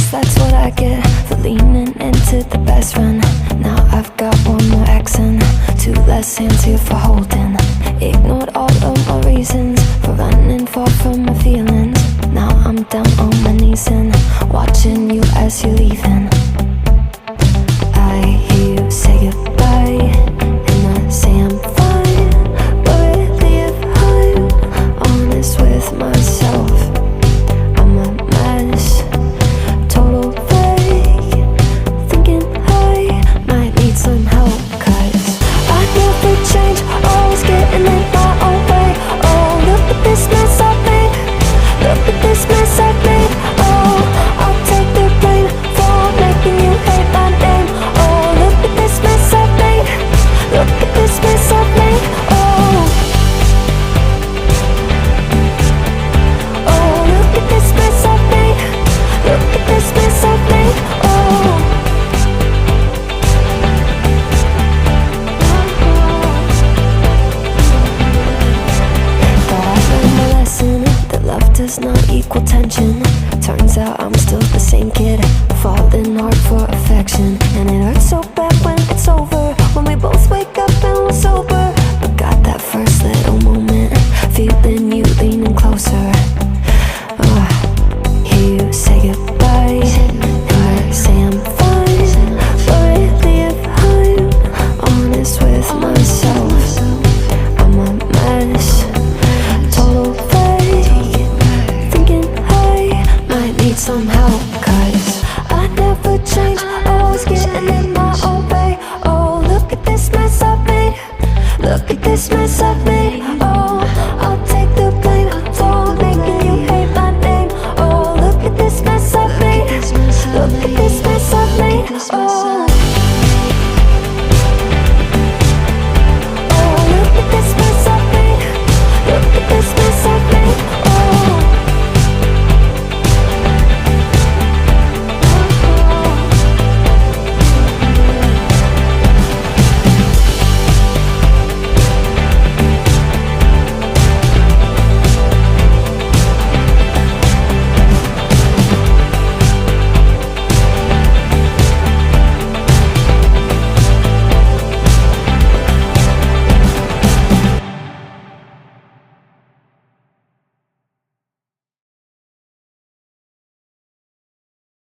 guess that's what I get for leaning into the best friend. Now I've got one more accent, two less hands here for holding. Ignored all of my reasons for running far from my feelings. Now I'm down on my knees and watching you as you're leaving. I hear you say goodbye, and I say I'm fine, but really if I'm honest with myself, I'm a mess, total fake, thinking I might need some help. Cause I never change, always getting in my own way. Oh, look at this mess I've made, look at this mess I've made. Oh, I'll take the blame for making you hate my name. Oh, look at this mess I've made, look at this mess I've made. Oh, oh, look at this mess I've made, look at this mess I've made. Oh, thought I learned my lesson, that love does not equal tension. Turns out I'm still the same kid, falling hard for affection. And it hurts so bad when it's over, when we both wake up and we're sober. But got that first little moment, feeling you leaning closer. Hear you say goodbye, and I say I'm fine, but really if I'm honest with myself, I'm a mess, total fake, thinking I might need some help. Cause I never change, always getting in my own way. Oh, look at this mess I've made, look at this mess I've made.